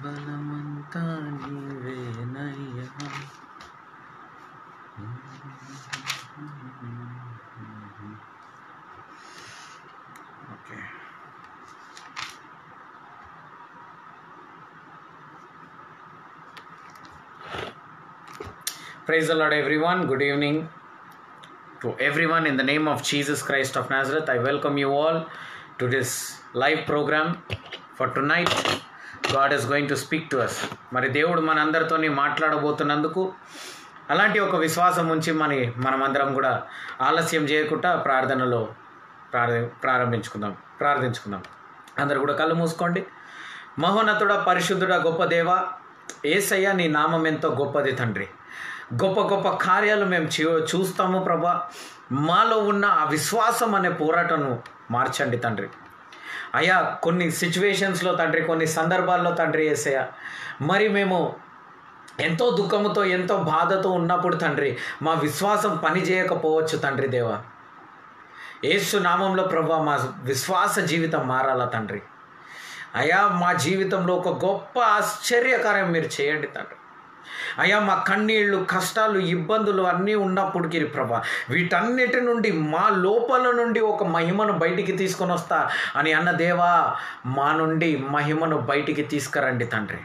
బలమంతా నీవేనయ్యా. Okay, praise the Lord everyone. Good evening to everyone. In the name of Jesus Christ of Nazareth, I welcome you all to this live program. For tonight, God is going to speak to us. మరి దేవుడు మన అందరితోని మాట్లాడబోతున్నందుకు అలాంటి ఒక విశ్వాసం ఉంచి మనమందరం కూడా ఆలస్యం చేయకుండా ప్రార్థనలో ప్రార్థించుకుందాం. అందరూ కూడా కళ్ళు మూసుకోండి. మహోన్నతుడ, పరిశుద్ధుడ, గొప్ప దేవ యేసయ్య, నీ నామం ఎంతో గొప్పది తండ్రి. గొప్ప గొప్ప కార్యాలు మేము చూస్తాము ప్రభా. మాలో ఉన్న ఆ విశ్వాసం అనే పోరాటను మార్చండి తండ్రి. అయ్యా, కొన్ని సిచ్యువేషన్స్లో తండ్రి, కొన్ని సందర్భాల్లో తండ్రి యేసయ్య, మరి మేము ఎంతో దుఃఖముతో ఎంతో బాధతో ఉన్నప్పుడు తండ్రి మా విశ్వాసం పని చేయకపోవచ్చు తండ్రి దేవా. యేసు నామంలో ప్రభా మా విశ్వాస జీవితం మారాలా తండ్రి. అయ్యా, మా జీవితంలో ఒక గొప్ప ఆశ్చర్యకార్యం మీరు చేయండి తండ్రి. అయ్యా, మా కన్నీళ్ళు, కష్టాలు, ఇబ్బందులు అన్నీ ఉన్నప్పటికీ ప్రభా, వీటన్నిటి నుండి మా లోపల నుండి ఒక మహిమను బయటికి తీసుకొని వస్తా అని అన్న దేవా, మా నుండి మహిమను బయటికి తీసుకురండి తండ్రి.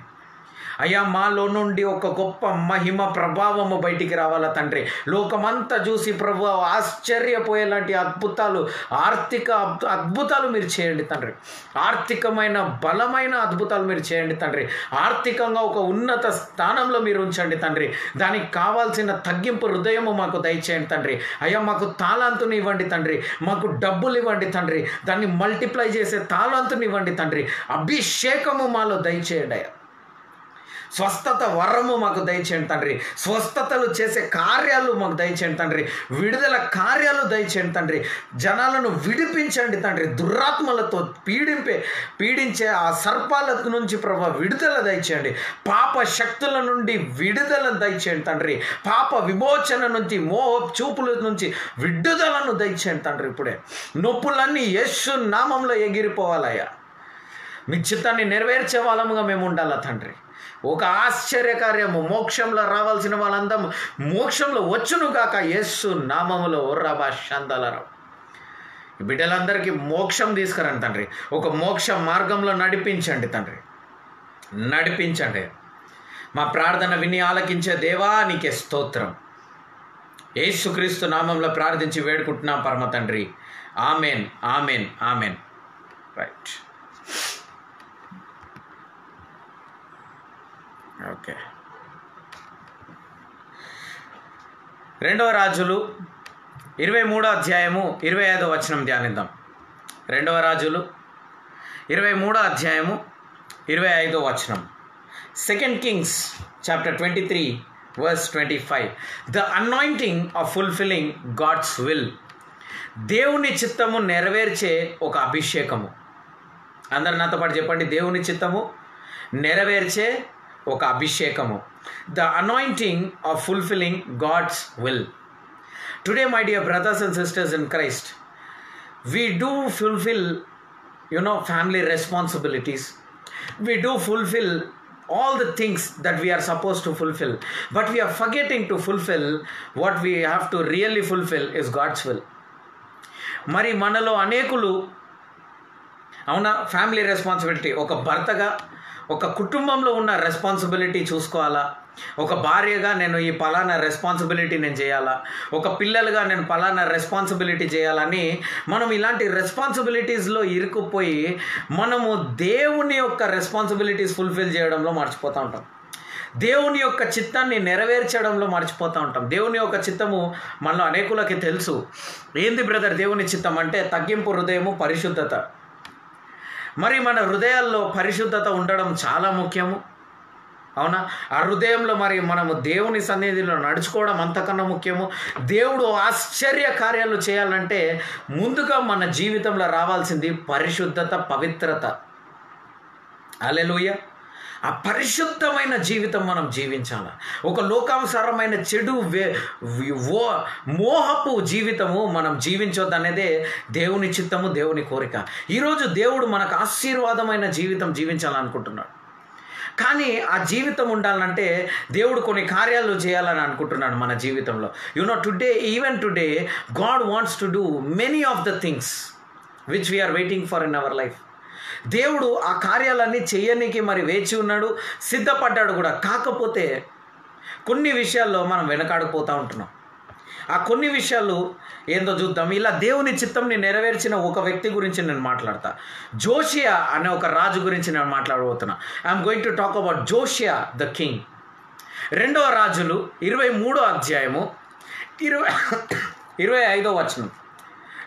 అయ్యా, మాలో నుండి ఒక గొప్ప మహిమ ప్రభావము బయటికి రావాలా తండ్రి. లోకమంతా చూసి ప్రభు ఆశ్చర్యపోయేలాంటి అద్భుతాలు, ఆర్థిక అద్భుతాలు మీరు చేయండి తండ్రి. ఆర్థికమైన బలమైన అద్భుతాలు మీరు చేయండి తండ్రి. ఆర్థికంగా ఒక ఉన్నత స్థానంలో మీరు ఉంచండి తండ్రి. దానికి కావాల్సిన తగ్గింపు హృదయము మాకు దయచేయండి తండ్రి. అయ్యా, మాకు తాళంతుని ఇవ్వండి తండ్రి. మాకు డబ్బులు ఇవ్వండి తండ్రి. దాన్ని మల్టిప్లై చేసే తాళంతుని ఇవ్వండి తండ్రి. అభిషేకము మాలో దయచేయండి అయ్యా. స్వస్థత వరము మాకు దయచేయండి తండ్రి. స్వస్థతలు చేసే కార్యాలు మాకు దయచేయండి తండ్రి. విడుదల కార్యాలు దయచేయండి తండ్రి. జనాలను విడిపించండి తండ్రి. దురాత్మలతో పీడించే ఆ సర్పాల నుంచి ప్రభా విడుదల దయచేయండి. పాప శక్తుల నుండి విడుదల దయచేయండి తండ్రి. పాప విమోచన నుంచి, మోహ చూపుల నుంచి విడుదలను దయచేయండి తండ్రి. ఇప్పుడే నొప్పులన్నీ యేసు నామంలో ఎగిరిపోవాలయ్యా. మీ చిత్తాన్ని నెరవేర్చే వాళ్ళముగా మేము ఉండాలా తండ్రి. ఒక ఆశ్చర్యకార్యము, మోక్షంలో రావాల్సిన వాళ్ళందరూ మోక్షంలో వచ్చును గాక యేసు నామములో. ఓర్రాబా శాంతాలరావు, బిడ్డలందరికీ మోక్షం తీసుకురండి తండ్రి. ఒక మోక్ష మార్గంలో నడిపించండి తండ్రి, నడిపించండి. మా ప్రార్థన విని ఆలకించే దేవా నీకే స్తోత్రం. యేసుక్రీస్తు నామంలో ప్రార్థించి వేడుకుంటున్నాం పరమ తండ్రి. Amen, amen, amen. Right, okay. 2వ రాజులు 23వ అధ్యాయము 25వ వచనం ధ్యానిద్దాం. 2వ రాజులు 23వ అధ్యాయము 25వ వచనం. 2 Kings chapter 23 verse 25. The anointing of fulfilling God's will. దేవుని చిత్తము నెరవేర్చే ఒక అభిషేకము. అందరు నాతో పాటు చెప్పండి, దేవుని చిత్తము నెరవేర్చే ఒక అభిషేకము. The anointing of fulfilling God's will. Today, my dear brothers and sisters in Christ, we do fulfill, family responsibilities. We do fulfill all the things that we are supposed to fulfill. But we are forgetting to fulfill what we have to really fulfill is God's will. మరి మనలో అనేకులు అవునా family responsibility, ఒక భర్తగా ఒక కుటుంబంలో ఉన్న responsibility చూసుకోవాలా, ఒక భార్యగా నేను ఈ పలానా రెస్పాన్సిబిలిటీ నేను చేయాలా, ఒక పిల్లలుగా నేను పలానా రెస్పాన్సిబిలిటీ చేయాలని మనం ఇలాంటి రెస్పాన్సిబిలిటీస్లో ఇరుక్కుపోయి మనము దేవుని యొక్క రెస్పాన్సిబిలిటీస్ ఫుల్ఫిల్ చేయడంలో మర్చిపోతూ ఉంటాం. దేవుని యొక్క చిత్తాన్ని నెరవేర్చడంలో మర్చిపోతూ ఉంటాం. దేవుని యొక్క చిత్తము మనలో అనేకులకి తెలుసు. ఏంది బ్రదర్ దేవుని చిత్తం అంటే? తగ్గింపు హృదయము, పరిశుద్ధత. మరి మన హృదయాల్లో పరిశుద్ధత ఉండడం చాలా ముఖ్యము, అవునా? ఆ హృదయంలో మరి మనము దేవుని సన్నిధిలో నడుచుకోవడం అంతకన్నా ముఖ్యము. దేవుడు ఆశ్చర్య కార్యాలు చేయాలంటే ముందుగా మన జీవితంలో రావాల్సింది పరిశుద్ధత, పవిత్రత. హల్లెలూయా. ఆ పరిశుద్ధమైన జీవితం మనం జీవించాలి. ఒక లోకానుసారమైన చెడు మోహపు జీవితము మనం జీవించొద్దు అనేదే దేవుని చిత్తము, దేవుని కోరిక. ఈరోజు దేవుడు మనకు ఆశీర్వాదమైన జీవితం జీవించాలనుకుంటున్నాడు. కానీ ఆ జీవితం ఉండాలంటే దేవుడు కొన్ని కార్యాలు చేయాలని అనుకుంటున్నాడు మన జీవితంలో. Even today God wants to do many of the things which we are waiting for in our life. దేవుడు ఆ కార్యాలన్నీ చేయడానికి మరి వేచి ఉన్నాడు, సిద్ధపడ్డాడు కూడా. కాకపోతే కొన్ని విషయాల్లో మనం వెనకాడిపోతూ ఉంటున్నాం. ఆ కొన్ని విషయాలు ఏందో చూద్దాం. ఇలా దేవుని చిత్తంని నెరవేర్చిన ఒక వ్యక్తి గురించి నేను మాట్లాడతా. జోషియా అనే ఒక రాజు గురించి నేను మాట్లాడబోతున్నా. I'm going to talk about Josiah the king. 2వ రాజులు 23వ అధ్యాయము 25వ వచనం.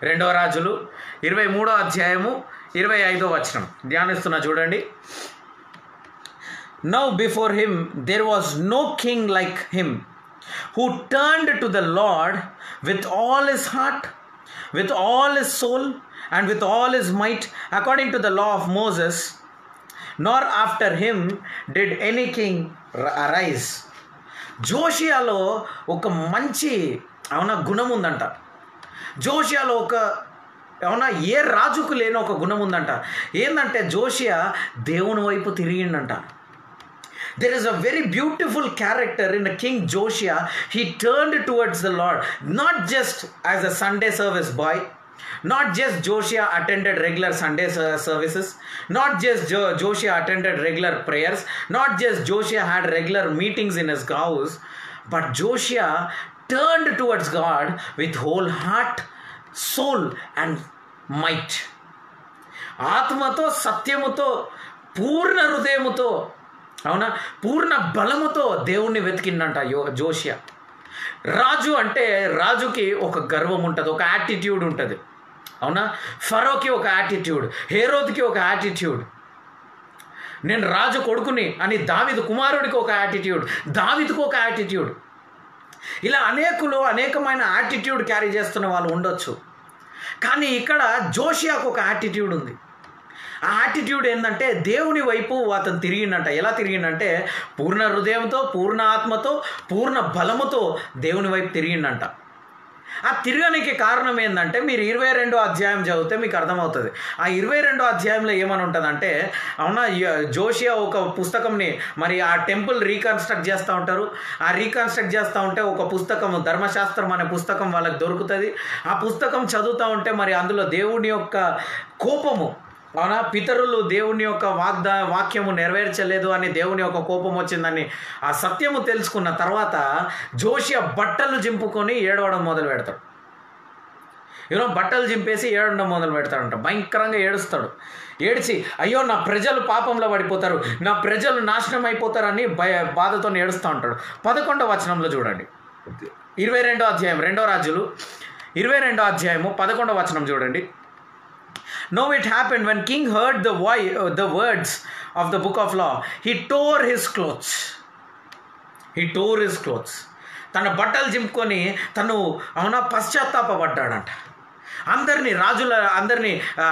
2వ రాజులు 23వ అధ్యాయము 25వ వచనం ధ్యానిస్తున్నా చూడండి. Now before him there was no king like him, who turned to the Lord with all his heart, with all his soul, and with all his might, according to the law of Moses, nor after him did any king arise. జోషియాలో ఒక మంచి గుణం ఉందంట. జోషియాలో ఏ రాజుకు లేని ఒక గుణం ఉందంట. ఏంటంటే జోషియా దేవుని వైపు తిరిగిండంట. There is a very beautiful character in the King Josiah. He turned towards the Lord, not just as a Sunday service boy, not just Josiah attended regular Sunday services, not just Josiah attended regular prayers, not just Josiah had regular meetings in his house, but Josiah turned towards God with whole heart, soul and might. ఆత్మతో, సత్యముతో, పూర్ణ హృదయముతో, పూర్ణ బలముతో దేవుణ్ణి వెతికిండంట జోషియా. రాజు అంటే రాజుకి ఒక గర్వం ఉంటుంది, ఒక యాటిట్యూడ్ ఉంటుంది. ఫరోకి ఒక యాటిట్యూడ్, హేరోద్కి ఒక యాటిట్యూడ్, నేను రాజు కొడుకుని అని దావీదు కుమారుడికి ఒక యాటిట్యూడ్, దావీదుకు ఒక యాటిట్యూడ్. ఇలా అనేకమైన యాటిట్యూడ్ క్యారీ చేస్తున్న వాళ్ళు ఉండొచ్చు. కానీ ఇక్కడ జోషియాకు ఒక యాటిట్యూడ్ ఉంది. ఆ యాటిట్యూడ్ ఏంటంటే దేవుని వైపు అతను తిరిగిండంట. ఎలా తిరిగిండంటే పూర్ణ హృదయంతో, పూర్ణ ఆత్మతో, పూర్ణ బలముతో దేవుని వైపు తిరిగిండంట. ఆ తిరగడానికి కారణం ఏంటంటే మీరు 22వ అధ్యాయం చదివితే మీకు అర్థమవుతుంది. ఆ 22వ అధ్యాయంలో ఏమని ఉంటుందంటే జోషియా ఒక పుస్తకంని మరి ఆ టెంపుల్ రీకన్స్ట్రక్ట్ చేస్తూ ఉంటారు. ఆ రీకన్స్ట్రక్ట్ చేస్తూ ఉంటే ఒక పుస్తకం, ధర్మశాస్త్రం అనే పుస్తకం వాళ్ళకి దొరుకుతుంది. ఆ పుస్తకం చదువుతూ ఉంటే మరి అందులో దేవుని యొక్క కోపము, పితరులు దేవుని యొక్క వాక్యము నెరవేర్చలేదు అని దేవుని యొక్క కోపం వచ్చిందని ఆ సత్యము తెలుసుకున్న తర్వాత జోషియా బట్టలు జింపుకొని ఏడవడం మొదలు పెడతాడు. బట్టలు జింపేసి ఏడవడం మొదలు పెడతాడంట. భయంకరంగా ఏడుస్తాడు. ఏడ్చి అయ్యో నా ప్రజలు పాపంలో పడిపోతారు, నా ప్రజలు నాశనం అయిపోతారని బాధతో ఏడుస్తూ ఉంటాడు. 11వ వచనంలో చూడండి, 22వ అధ్యాయం 2వ రాజులు 22వ అధ్యాయము 11వ వచనం చూడండి. Now it happened when king heard the words of the book of law, he tore his clothes. తన బట్టలు చింపుకొని తను పశ్చాత్తాపడ్డాడంట. అందరినీ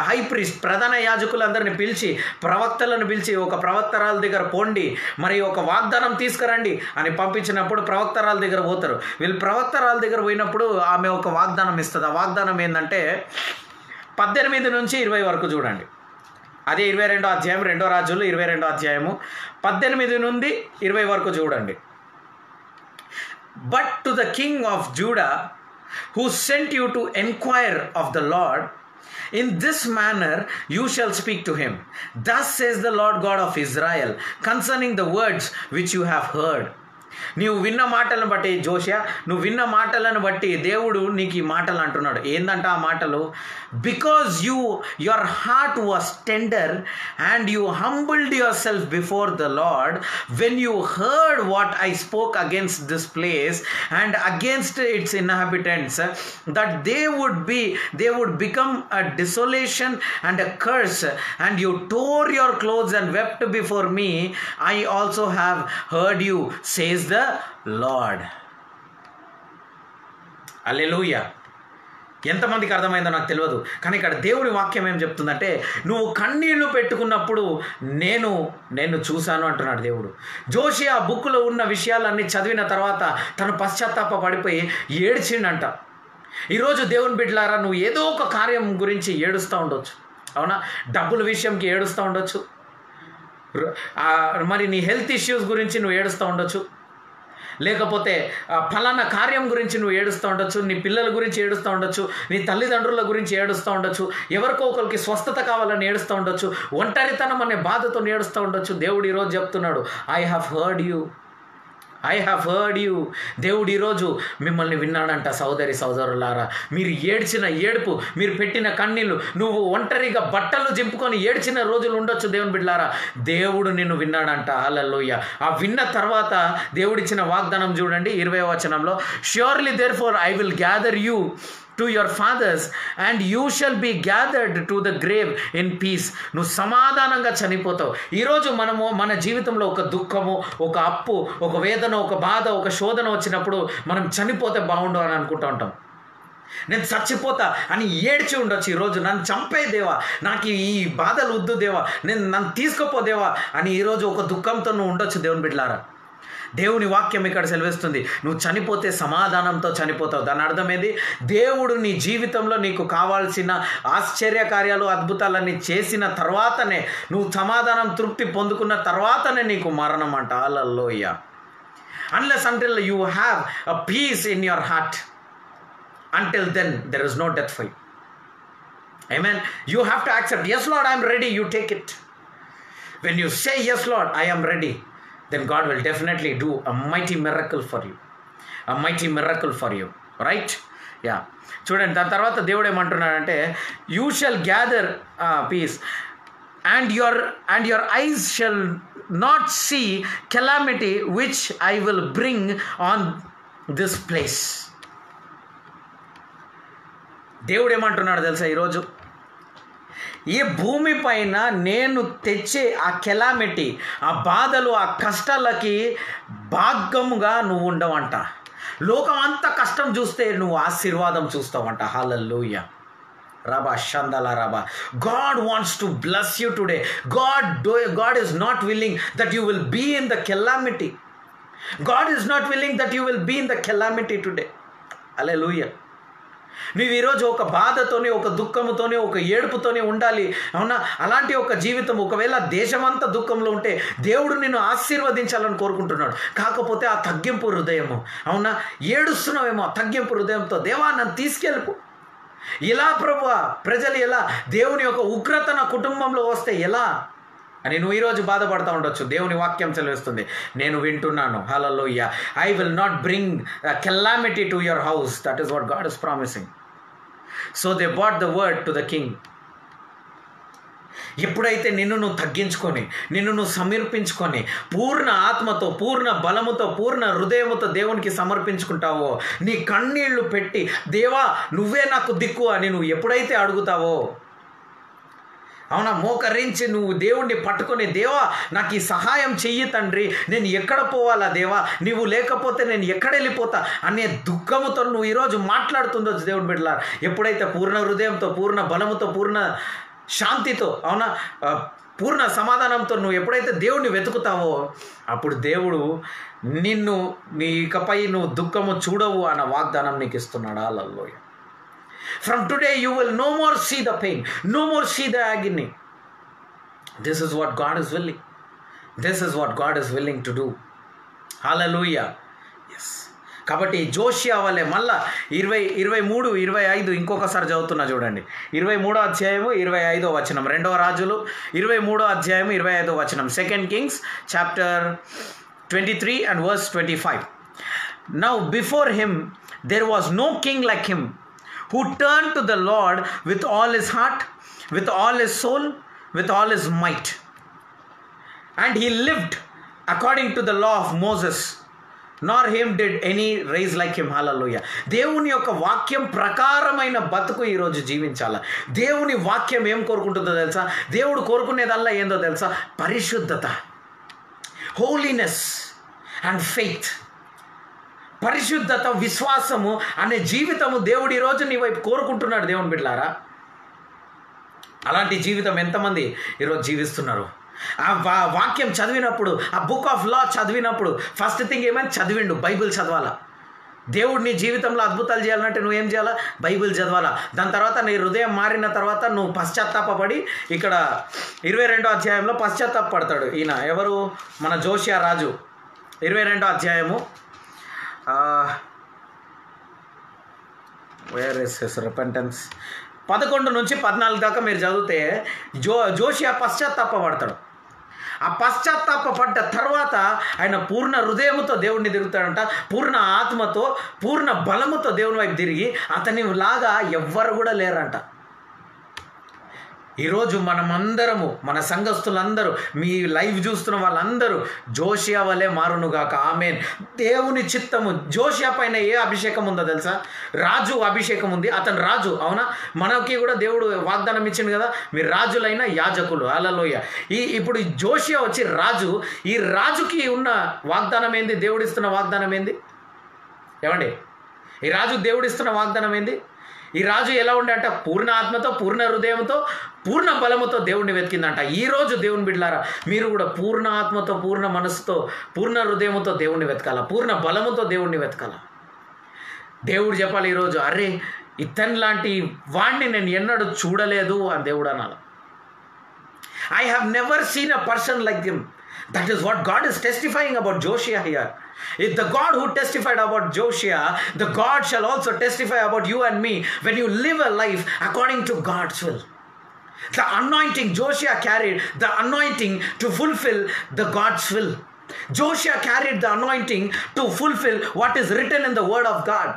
హై ప్రీస్ట్, ప్రధాన యాజకులందరినీ పిలిచి, ప్రవక్తలను పిలిచి, ఒక ప్రవక్తరాల దగ్గర పోండి, మరి ఒక వాగ్దానం తీసుకురండి అని పంపించినప్పుడు ప్రవక్తరాల దగ్గర పోతారు. వీళ్ళు ప్రవక్తరాల దగ్గర పోయినప్పుడు ఆమె ఒక వాగ్దానం ఇస్తుంది. ఆ వాగ్దానం ఏంటంటే 18 నుంచి 20 వరకు చూడండి. అదే 22వ అధ్యాయం 2వ రాజులు 22వ అధ్యాయము 18 నుండి 20 వరకు చూడండి. But to the king of Judah, who sent you to inquire of the Lord, in this manner you shall speak to him. Thus says the Lord God of Israel concerning the words which you have heard. నీవు విన్న మాటలను బట్టి జోషియా, నువ్వు విన్న మాటలను బట్టి దేవుడు నీకు ఈ మాటలు అంటున్నాడు. ఏందంట ఆ మాటలు? Because your heart was tender and you humbled yourself before the Lord when you heard what I spoke against this place and against its inhabitants, that they would become a desolation and a curse, and you tore your clothes and wept before me. I also have heard you, says the Lord. Hallelujah. ఎంతమందికి అర్థమైందో నాకు తెలియదు, కానీ ఇక్కడ దేవుని వాక్యం ఏం చెప్తుందంటే, నువ్వు కన్నీళ్లు పెట్టుకున్నప్పుడు నేను చూశాను అంటున్నాడు దేవుడు. జోషియా బుక్లో ఉన్న విషయాలన్నీ చదివిన తర్వాత తను పశ్చాత్తాప పడిపోయి ఏడ్చిండంట. ఈరోజు దేవుని బిడ్డలారా, నువ్వు ఏదో ఒక కార్యం గురించి ఏడుస్తూ ఉండొచ్చు, అవునా? డబ్బుల విషయంకి ఏడుస్తూ ఉండొచ్చు, మరి నీ హెల్త్ ఇష్యూస్ గురించి నువ్వు ఏడుస్తూ ఉండొచ్చు, లేకపోతే ఫలానా కార్యం గురించి నువ్వు ఏడుస్తూ ఉండొచ్చు, నీ పిల్లల గురించి ఏడుస్తూ ఉండొచ్చు, నీ తల్లిదండ్రుల గురించి ఏడుస్తూ ఉండొచ్చు, ఎవరికో ఒకరికి స్వస్థత కావాలని ఏడుస్తూ ఉండొచ్చు, ఒంటరితనం అనే బాధతో ఏడుస్తూ ఉండొచ్చు. దేవుడు ఈరోజు చెప్తున్నాడు, ఐ హ్యావ్ హర్డ్ యూ. దేవుడు ఈరోజు మిమ్మల్ని విన్నాడంట. సోదరులారా, మీరు ఏడ్చిన ఏడుపు, మీరు పెట్టిన కన్నీళ్ళు, నువ్వు ఒంటరిగా బట్టలు జింపుకొని ఏడ్చిన రోజులు ఉండొచ్చు దేవుని బిడ్డలారా, దేవుడు నిన్ను విన్నాడంట. హల్లెలూయా. ఆ విన్న తర్వాత దేవుడిచ్చిన వాగ్దానం చూడండి 20వ వచనంలో, surely therefore I will gather you to your fathers and you shall be gathered to the grave in peace. నువ్వు సమాధానంగా చనిపోతావు. ఈరోజు మనము మన జీవితంలో ఒక దుఃఖము, ఒక అప్పు, ఒక వేదన, ఒక బాధ, ఒక శోధన వచ్చినప్పుడు మనం చనిపోతే బాగుండు అని అనుకుంటూ ఉంటాం. నేను చచ్చిపోతా అని ఏడ్చి ఉండొచ్చు. ఈరోజు నన్ను చంపే దేవా, నాకు ఈ బాధలు వద్దు దేవా, నన్ను తీసుకుపో దేవా అని ఈరోజు ఒక దుఃఖంతో నువ్వు ఉండొచ్చు దేవుని బిడ్డలారా. దేవుని వాక్యం ఇక్కడ సెలవిస్తుంది, నువ్వు చనిపోతే సమాధానంతో చనిపోతావు. దాని అర్థమేంది? దేవుడు నీ జీవితంలో నీకు కావాల్సిన ఆశ్చర్య కార్యాలు, అద్భుతాలన్నీ చేసిన తర్వాతనే, నువ్వు సమాధానం, తృప్తి పొందుకున్న తర్వాతనే నీకు మరణం అంట. Hallelujah. Unless until you have a peace in your heart, until then there is no death for you. Amen. You have to accept, yes Lord, I am ready. You take it. When you say yes Lord, I am ready, then God will definitely do a mighty miracle for you. A mighty miracle for you. Right? Yeah. చూడండి, దాని తర్వాత దేవుడు ఏమంటున్నాడంటే, you shall gather peace and your eyes shall not see calamity which I will bring on this place. దేవుడు ఏమంటున్నాడు తెలుసా? ఈరోజు ఈ భూమి పైన నేను తెచ్చే ఆ కెలామిటీ, ఆ బాధలు, ఆ కష్టాలకి భాగముగా నువ్వు ఉండవంట. లోకం అంతా కష్టం చూస్తే నువ్వు ఆశీర్వాదం చూస్తావంట. హల్లెలూయా. Rabba Shandala Rabba. God wants to bless you today. God is not willing that you will be in the calamity. God is not willing that you will be in the calamity today. Hallelujah. నువ్వు ఈరోజు ఒక బాధతోనే, ఒక దుఃఖముతోనే, ఒక ఏడుపుతోనే ఉండాలి, అవునా? అలాంటి ఒక జీవితం, ఒకవేళ దేశమంతా దుఃఖంలో ఉంటే దేవుడు నిన్ను ఆశీర్వదించాలని కోరుకుంటున్నాడు. కాకపోతే ఆ తగ్గింపు హృదయము, అవునా? ఏడుస్తున్నావేమో ఆ తగ్గింపు హృదయంతో, దేవా నన్ను తీసుకెళ్ళిపో. ఇలా ప్రభువా, ప్రజలు ఎలా, దేవుని యొక్క ఉగ్రత నా కుటుంబంలో వస్తే ఎలా అని నువ్వు ఈరోజు బాధపడతా ఉండొచ్చు. దేవుని వాక్యం సెలవిస్తుంది, నేను వింటున్నాను. Hallelujah. I will not bring calamity to your house. That is what God is promising. So they brought the word to the king. ఎప్పుడైతే నిన్ను నువ్వు తగ్గించుకొని, నిన్ను నువ్వు సమర్పించుకొని, పూర్ణ ఆత్మతో, పూర్ణ బలముతో, పూర్ణ హృదయముతో దేవునికి సమర్పించుకుంటావో, నీ కన్నీళ్లు పెట్టి, దేవా నువ్వే నాకు దిక్కు అని నువ్వు ఎప్పుడైతే అడుగుతావో, అవునా, మోకరించి నువ్వు దేవుణ్ణి పట్టుకొని, దేవా నాకు ఈ సహాయం చెయ్యి తండ్రి, నేను ఎక్కడ పోవాలా దేవా, నీవు లేకపోతే నేను ఎక్కడ వెళ్ళిపోతా అనే దుఃఖముతో నువ్వు ఈరోజు మాట్లాడుతుందో దేవుని బిడ్డలారా, ఎప్పుడైతే పూర్ణ హృదయంతో, పూర్ణ బలముతో, పూర్ణ శాంతితో, అవునా, పూర్ణ సమాధానంతో నువ్వు ఎప్పుడైతే దేవుణ్ణి వెతుకుతావో, అప్పుడు దేవుడు నిన్ను, నీకపై నువ్వు దుఃఖము చూడవు అన్న వాగ్దానం నీకు ఇస్తున్నాడు. హల్లెలూయా. From today you will no more see the pain, no more see the agony. This is what God is willing. This is what God is willing to do. Hallelujah. Yes. కాబట్టి జోషియా వల్లే మళ్ళా 23, 25 ఇంకొకసారి చదువుతున్నా చూడండి. 23వ అధ్యాయము 25వ వచనం, 2వ రాజులు 23వ అధ్యాయము 25వ వచనం. 2 Kings chapter 23 and verse 25. Now before him there was no king like him, who turned to the Lord with all his heart, with all his soul, with all his might. And he lived according to the law of Moses, nor him did any raise like him. Hallelujah. దేవుని యొక్క వాక్యం ప్రకారమైన బతుకు ఈరోజు జీవించాల. దేవుని వాక్యం ఏం కోరుకుంటుందో తెలుసా? దేవుడు కోరుకునేదల్లా ఏందో తెలుసా? పరిశుద్ధత, హోలీనెస్ అండ్ ఫెయిత్. పరిశుద్ధత, విశ్వాసము అనే జీవితము దేవుడు ఈరోజు నీ వైపు కోరుకుంటున్నాడు. దేవుని బిడ్డలారా, అలాంటి జీవితం ఎంతమంది ఈరోజు జీవిస్తున్నారు? ఆ వాక్యం చదివినప్పుడు, ఆ బుక్ ఆఫ్ లా చదివినప్పుడు ఫస్ట్ థింగ్ ఏమైనా చదివిండు, బైబిల్ చదవాలా. దేవుడు నీ జీవితంలో అద్భుతాలు చేయాలంటే నువ్వేం చేయాలా? బైబిల్ చదవాలా. దాని తర్వాత నీ హృదయం మారిన తర్వాత నువ్వు పశ్చాత్తాపడి, ఇక్కడ 22వ అధ్యాయంలో పశ్చాత్తాపడతాడు ఈయన. ఎవరు? మన జోషియా రాజు. 22వ అధ్యాయము వేర్ ఇస్ హిస్ రిపెంటెన్స్ 11 నుంచి 14 దాకా మీరు చదివితే జోషియా పశ్చాత్తాపడతాడు. ఆ పశ్చాత్తాపడ్డ తర్వాత ఆయన పూర్ణ హృదయముతో దేవుడిని తిరుగుతాడంట, పూర్ణ ఆత్మతో, పూర్ణ బలముతో దేవుని వైపు తిరిగి అతని లాగా ఎవ్వరు కూడా లేరంట. ఈరోజు మనమందరము, మన సంఘస్థులందరూ, మీ లైవ్ చూస్తున్న వాళ్ళందరూ జోషియా వలె మారునుగాక. ఆమేన్. దేవుని చిత్తము. జోషియా పైన ఏ అభిషేకం ఉందో తెలుసా? రాజు అభిషేకం ఉంది. అతను రాజు, అవునా? మనకి కూడా దేవుడు వాగ్దానం ఇచ్చింది కదా, మీరు రాజులైన యాజకులు. హల్లెలూయా. ఇప్పుడు జోషియా వచ్చి రాజు. ఈ రాజుకి ఉన్న వాగ్దానం ఏంది? దేవుడిస్తున్న వాగ్దానం ఏంది? ఏమండి, ఈ రాజు దేవుడిస్తున్న వాగ్దానం ఏంది? ఈ రాజు ఎలా ఉండే అంట? పూర్ణ ఆత్మతో, పూర్ణ హృదయంతో, పూర్ణ బలముతో దేవుణ్ణి వెతికిందంట. ఈరోజు దేవుని బిడ్డలారా, మీరు కూడా పూర్ణ ఆత్మతో, పూర్ణ మనసుతో, పూర్ణ హృదయంతో దేవుణ్ణి వెతకాల, పూర్ణ బలముతో దేవుణ్ణి వెతకాల. దేవుడు చెప్పాలి ఈరోజు, అరే ఇతని లాంటి వాడిని నేను ఎన్నడూ చూడలేదు అని దేవుడు అనాలి. I have never seen a person like him. That is what God is testifying about Joshua here. If the God who testified about Joshua, the God shall also testify about you and me when you live a life according to God's will. The anointing Joshua carried, the anointing to fulfill the God's will. Joshua carried the anointing to fulfill what is written in the word of God.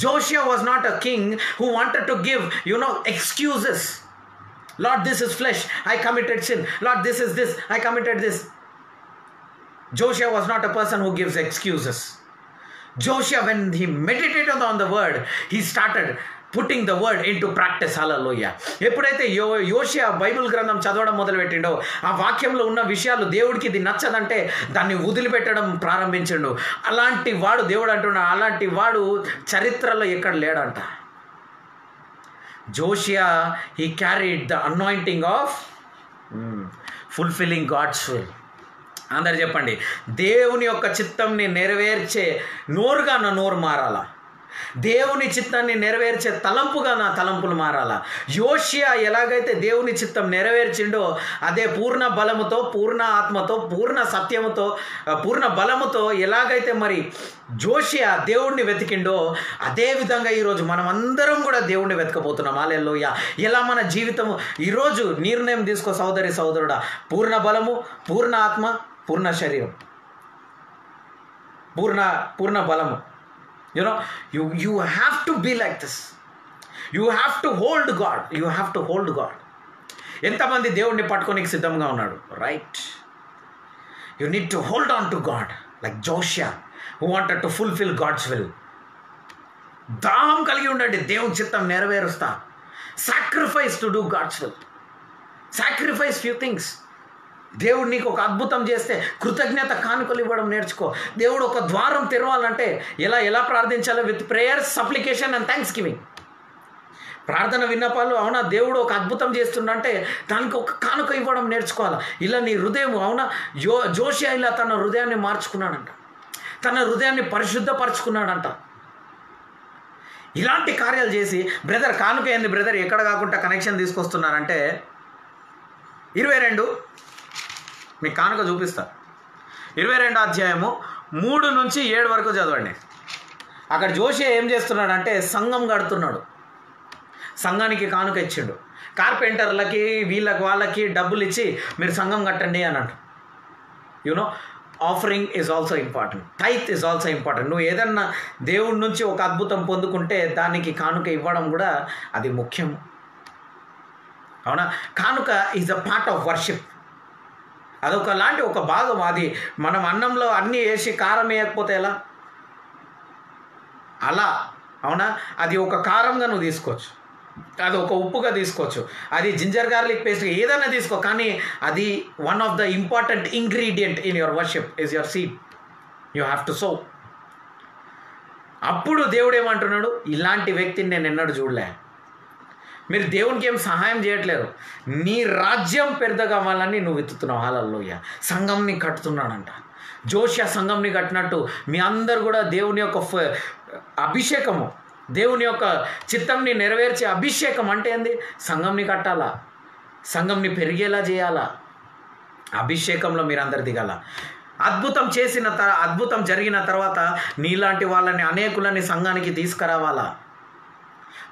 Joshua was not a king who wanted to give, excuses. Lord, this is flesh, I committed sin. Lord, this is this, I committed this. Joshua was not a person who gives excuses. Joshua, when he meditated on the word, he started putting the word into practice. Hallelujah. ఎప్పుడైతే యోషియా Bible గ్రంథం చదవడం మొదలుపెట్టిండో, ఆ వాక్యంలో ఉన్న విషయాలు దేవుడికి ఇది నచ్చదంటే దాన్ని వదిలిపెట్టడం ప్రారంభించిండు. అలాంటి వాడు, దేవుడు అంటున్నాడు, అలాంటి వాడు చరిత్రలో ఎక్కడ లేడంట. Joshua, he carried the anointing of fulfilling God's will. అందరు చెప్పండి, దేవుని యొక్క చిత్తంని నెరవేర్చే నోరుగా నా నోరు మారాలా, దేవుని చిత్తాన్ని నెరవేర్చే తలంపుగా నా తలంపులు మారాలా. యోషియా ఎలాగైతే దేవుని చిత్తం నెరవేర్చిండో అదే పూర్ణ బలముతో, పూర్ణ ఆత్మతో, పూర్ణ సత్యముతో, పూర్ణ బలముతో ఎలాగైతే మరి జోషియా దేవుణ్ణి వెతికిండో అదే విధంగా ఈరోజు మనం అందరం కూడా దేవుణ్ణి వెతకబోతున్నాం. హల్లెలూయా. ఎలా మన జీవితము ఈరోజు నిర్ణయం తీసుకో సోదరి సోదరుడా, పూర్ణ బలము, పూర్ణ ఆత్మ, పూర్ణ శరీరం, పూర్ణ బలము. You have to be like this. You have to hold God. You have to hold God. ఎంతమంది దేవుణ్ణి పట్టుకోనికి సిద్ధంగా ఉన్నాడు? Right. You need to hold on to God like Joshua who wanted to fulfill God's will. దాహం కలిగి ఉండండి, దేవుని చిత్తం నెరవేరుస్తా. Sacrifice to do God's will. Sacrifice few things. దేవుడు నీకు ఒక అద్భుతం చేస్తే కృతజ్ఞత కానుకలు ఇవ్వడం నేర్చుకో. దేవుడు ఒక ద్వారం తెరవాలంటే ఎలా ప్రార్థించాలో? With prayer, supplication and thanksgiving. ప్రార్థన విన్నపాలు, అవునా, దేవుడు ఒక అద్భుతం చేస్తుండంటే దానికి ఒక కానుక ఇవ్వడం నేర్చుకోవాలి. ఇలా నీ హృదయం, అవునా, జోషియా ఇలా తన హృదయాన్ని మార్చుకున్నాడంట, తన హృదయాన్ని పరిశుద్ధపరచుకున్నాడంట. ఇలాంటి కార్యాలు చేసి, బ్రదర్ కానుక ఏంది బ్రదర్, ఎక్కడ కాకుండా కనెక్షన్ తీసుకొస్తున్నారంటే 22 మీకు కానుక చూపిస్తా. 22వ అధ్యాయము 3 నుంచి 7 వరకు చదవండి. అక్కడ జోషియా ఏం చేస్తున్నాడంటే సంఘం కడుతున్నాడు, సంఘానికి కానుక ఇచ్చిండు. కార్పెంటర్లకి వాళ్ళకి డబ్బులు ఇచ్చి మీరు సంఘం కట్టండి అన్నాడు. Offering is also important, tithe is also important. నువ్వు ఏదన్నా దేవుడి నుంచి ఒక అద్భుతం పొందుకుంటే దానికి కానుక ఇవ్వడం కూడా అది ముఖ్యం, అవునా. కానుక is a part of worship. అదొక లాంటి ఒక భాగం. అది మనం అన్నంలో అన్నీ వేసి కారం వేయకపోతే ఎలా, అలా, అవునా. అది ఒక కారంగా నువ్వు తీసుకోవచ్చు, అది ఒక ఉప్పుగా తీసుకోవచ్చు, అది జింజర్ గార్లిక్ పేస్ట్ ఏదైనా తీసుకో, కానీ అది one of the important ingredient in your worship is your seed. You have to so. అప్పుడు దేవుడు ఏమంటున్నాడు, ఇలాంటి వ్యక్తిని నేను ఎన్నడూ చూడలే. మీరు దేవునికి ఏం సహాయం చేయట్లేదు, నీ రాజ్యం పెద్ద కావాలని నువ్వు ఎత్తుతున్నావు. హల్లెలూయా. సంఘంని కట్టుతున్నాడంట. జోషియా సంఘంని కట్టినట్టు మీ అందరు కూడా దేవుని యొక్క అభిషేకము, దేవుని యొక్క చిత్తంని నెరవేర్చే అభిషేకం అంటే ఏంది? సంఘంని కట్టాలా, సంఘంని పెరిగేలా చేయాలా, అభిషేకంలో మీరందరు దిగాల. అద్భుతం జరిగిన తర్వాత నీలాంటి వాళ్ళని అనేకులని సంఘానికి తీసుకురావాలా,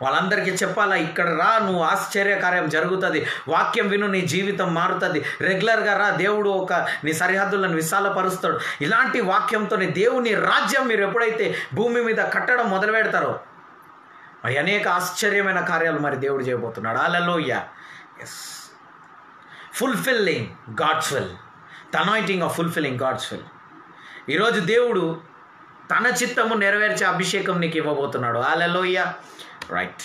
వాళ్ళందరికీ చెప్పాలా, ఇక్కడ రా, నువ్వు ఆశ్చర్యకార్యం జరుగుతుంది, వాక్యం విను, నీ జీవితం మారుతుంది, రెగ్యులర్గా రా, దేవుడు నీ సరిహద్దులను విశాలపరుస్తాడు. ఇలాంటి వాక్యంతో దేవుని రాజ్యం మీరు ఎప్పుడైతే భూమి మీద కట్టడం మొదలు పెడతారో మరి అనేక ఆశ్చర్యమైన కార్యాలు మరి దేవుడు చేయబోతున్నాడు. Hallelujah. Yes, fulfilling God's will, the anointing of fulfilling God's will. ఈరోజు దేవుడు తన చిత్తము నెరవేర్చే అభిషేకం నీకు ఇవ్వబోతున్నాడు. హల్లెలూయా. రైట్.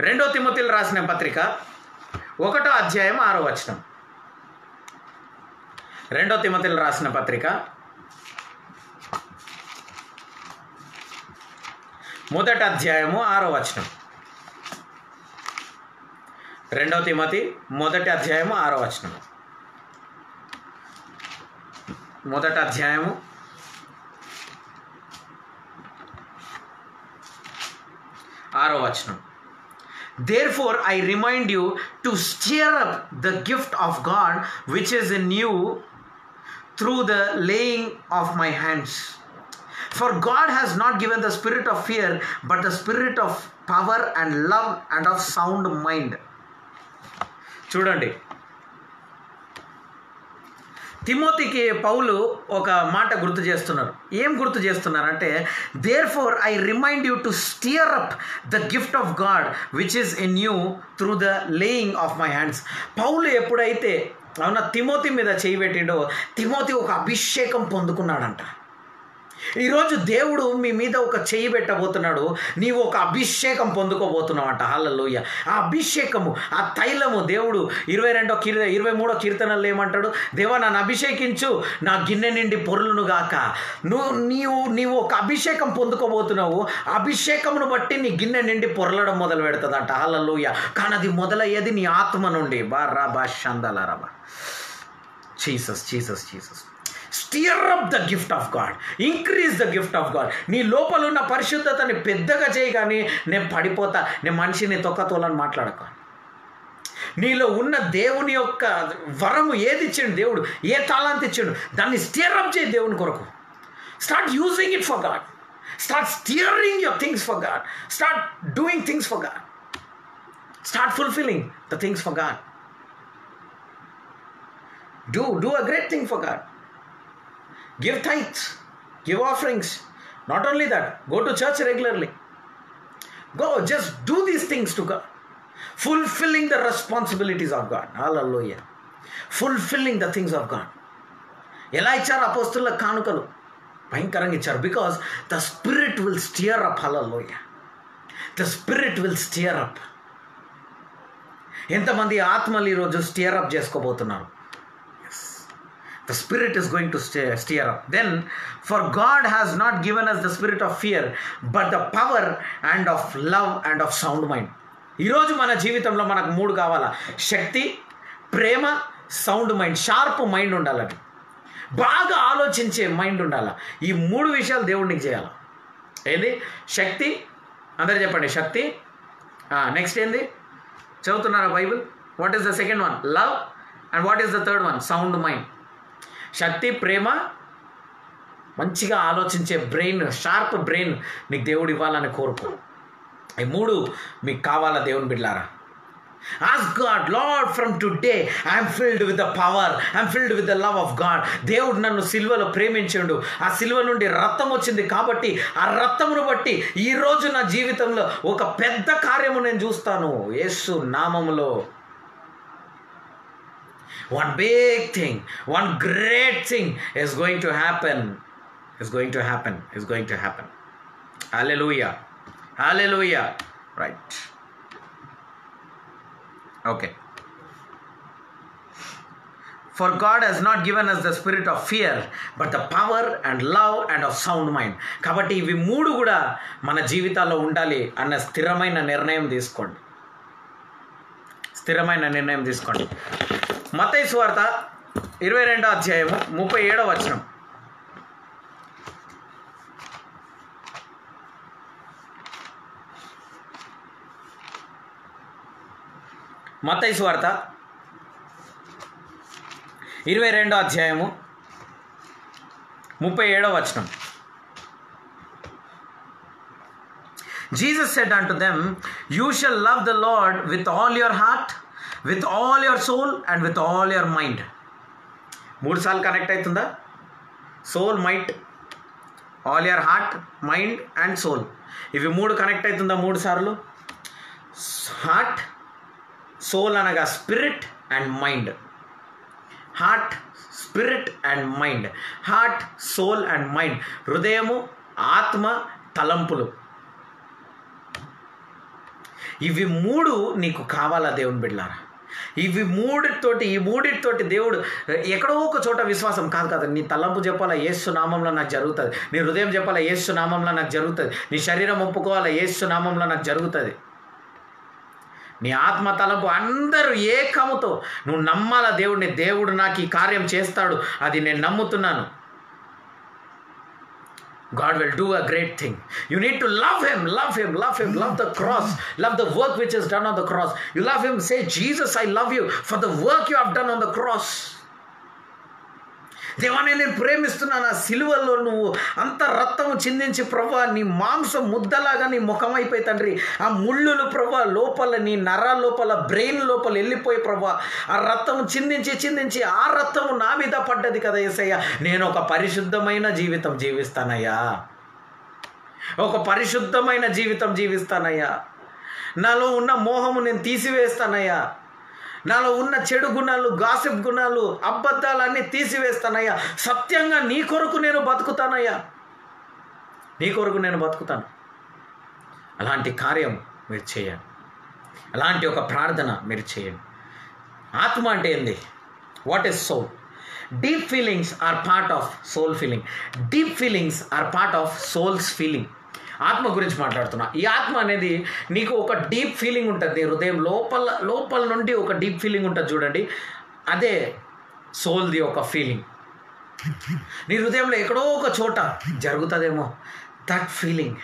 2 తిమోతిలో రాసిన పత్రిక 1వ అధ్యాయం 6వ వచనం. 2 తిమోతిలో రాసిన పత్రిక 1వ అధ్యాయము 6వ వచనం. 2 తిమోతి 1వ అధ్యాయము 6వ వచనం. 1వ అధ్యాయము 6వ వచనం. Therefore I remind you to stir up the gift of God which is in you through the laying of my hands. For God has not given the spirit of fear, but the spirit of power and love and of sound mind. చూడండి, తిమోతికి పౌలు ఒక మాట గుర్తు చేస్తున్నారు. ఏం గుర్తు చేస్తున్నారంటే, therefore I remind you to stir up the gift of God which is in you through the laying of my hands. పౌలు ఎప్పుడైతే తిమోతి మీద చేయి పెట్టిండో, తిమోతి ఒక అభిషేకం పొందుకున్నాడంట. ఈరోజు దేవుడు మీ మీద ఒక చెయ్యి పెట్టబోతున్నాడు, నీవు ఒక అభిషేకం పొందుకోబోతున్నావు అంట. హల్లెలూయా. ఆ అభిషేకము, ఆ తైలము దేవుడు 23వ కీర్తనలో ఏమంటాడు? దేవా నన్ను అభిషేకించు, నా గిన్నె నిండి పొర్లును గాక. నీవు ఒక అభిషేకం పొందుకోబోతున్నావు. అభిషేకమును బట్టి నీ గిన్నె నిండి పొరలడం మొదలు పెడుతుందంట. హల్లెలూయా. కానీ అది మొదలయ్యేది నీ ఆత్మ నుండి. Jesus Jesus Jesus. Steer up the gift of God, increase the gift of God. నీ లోపల ఉన్న పరిశుద్ధతని పెద్దగా చేయి, కానీ నేను పడిపోతా, నేను మనిషిని తొక్కతోలని మాట్లాడక. నీలో ఉన్న దేవుని యొక్క వరము ఏది ఇచ్చిండు దేవుడు, ఏ తాళంత ఇచ్చిండు, దాన్ని స్టియర్ అప్ చేయి దేవుని కొరకు. Start using it for God, start steering your things for God, start doing things for God, start fulfilling the things for God. Do a great thing for God. Give tithes, give offerings. Not only that, go to church regularly. Go, just do these things to God. Fulfilling the responsibilities of God. Hallelujah. Fulfilling the things of God. ఎలా ఇచ్చారు అపోస్తుల కానుకలు? భయంకరంగా ఇచ్చారు. Because the Spirit will stir up. Hallelujah. The Spirit will stir up. ఎంతమంది ఆత్మలు ఈరోజు stir up చేసుకోబోతున్నారు? The Spirit is going to stir up. Then, for God has not given us the spirit of fear, but the power and of love and of sound mind. ఈరోజు మన జీవితంలో మనకు 3 కావాలా: శక్తి, ప్రేమ, sound mind. Sharp mind ఉండాలని, బాగా ఆలోచించే mind ఉండాలి. ఈ 3 విషయాలు దేవుడికి చేయాలి. ఏంది? శక్తి. అందరూ చెప్పండి, శక్తి. నెక్స్ట్ ఏంది? చదువుతున్నారా Bible? What is the second one? Love. And what is the third one? Sound mind. శక్తి, ప్రేమ, మంచిగా ఆలోచించే బ్రెయిన్, షార్ప్ బ్రెయిన్ నీకు దేవుడు ఇవ్వాలని కోరుకో. ఈ 3 మీకు కావాలా దేవుని బిడ్డలారా? Ask God, Lord, from today I am filled with the power, I am filled with the love of God. దేవుడు నన్ను సిలువలో ప్రేమించాడు, ఆ సిలువ నుండి రక్తం వచ్చింది కాబట్టి ఆ రక్తమును బట్టి ఈరోజు నా జీవితంలో ఒక పెద్ద కార్యము నేను చూస్తాను యేసు నామములో. One big thing, one great thing is going to happen. Hallelujah. Hallelujah. Right. Okay. For God he's not given us the spirit of fear but the power and love and of sound mind. కాబట్టి ఇవి మూడు కూడా మన జీవితాల్లో ఉండాలి అన్న స్థిరమైన నిర్ణయం తీసుకోండి. స్థిరమైన నిర్ణయం తీసుకోండి. మత్తయి సువార్త 22వ అధ్యాయము 37వ వచనం. మత్తయి సువార్త 22వ అధ్యాయము 37వ వచనం. Jesus said unto them, you shall love the Lord with all your heart, with all your soul and with all your mind. 3 సార్లు కనెక్ట్ అవుతుందా? Soul, might, all your heart, mind and soul. ఇవి 3 connect అవుతుందా 3 సార్లు? Heart, soul అనగా spirit and mind. Heart, spirit and mind. Heart, soul and mind. హృదయము, ఆత్మ, తలంపులు. ఇవి 3 నీకు కావాలా దేవుని బిడ్డలారా? ఈ మూడితోటి దేవుడు ఎక్కడో ఒక చోట విశ్వాసం కాదు. నీ తలంపు చెప్పాలా, యేసు నామంలో నాకు జరుగుతుంది. నీ హృదయం చెప్పాలా, యేసు నామంలో నాకు జరుగుతుంది. నీ శరీరం ఒప్పుకోవాలా, యేసు నామంలో నాకు జరుగుతుంది. నీ ఆత్మ, తలంపు అందరూ ఏకముతో నువ్వు నమ్మాలా దేవుడిని. దేవుడు నాకు ఈ కార్యం చేస్తాడు, అది నేను నమ్ముతున్నాను. God will do a great thing. You need to love him, love him, love him, love the cross, love the work which is done on the cross. You love him, say, Jesus, I love you for the work you have done on the cross. దేవా, నేను ప్రేమిస్తున్నాను. ఆ సిలువలో నువ్వు అంత రక్తము చిందించి ప్రభా, నీ మాంసం ముద్దలాగా నీ ముఖం అయిపోయి తండ్రి. ఆ ముళ్ళులు ప్రభా లోపల, నీ నరాల లోపల, బ్రెయిన్ లోపల వెళ్ళిపోయి ప్రభా, ఆ రక్తము చిందించి ఆ రక్తము నా మీద పడ్డది కదా యేసయ్య. నేను ఒక పరిశుద్ధమైన జీవితం జీవిస్తానయ్యా, ఒక పరిశుద్ధమైన జీవితం జీవిస్తానయ్యా. నాలో ఉన్న మోహము నేను తీసివేస్తానయ్యా. నాలో ఉన్న చెడు గుణాలు, గాసిప్ గుణాలు, అబద్ధాలన్నీ తీసివేస్తానయ్యా. సత్యంగా నీ కొరకు నేను బతుకుతానయ్యా, నీ కొరకు నేను బతుకుతాను. అలాంటి కార్యం మీరు చేయండి. అలాంటి ఒక ప్రార్థన మీరు చేయండి. ఆత్మ అంటే ఏంది? What is soul? Deep feelings are part of soul feeling. Deep feelings are part of souls feeling. ఆత్మ గురించి మాట్లాడుతున్నా. ఈ ఆత్మ అనేది నీకు ఒక డీప్ ఫీలింగ్ ఉంటుంది. నీ హృదయం లోపల నుండి ఒక డీప్ ఫీలింగ్ ఉంటుంది చూడండి, అదే సోల్ది ఒక ఫీలింగ్. నీ హృదయంలో ఎక్కడో ఒక చోట జరుగుతుందేమో that feeling.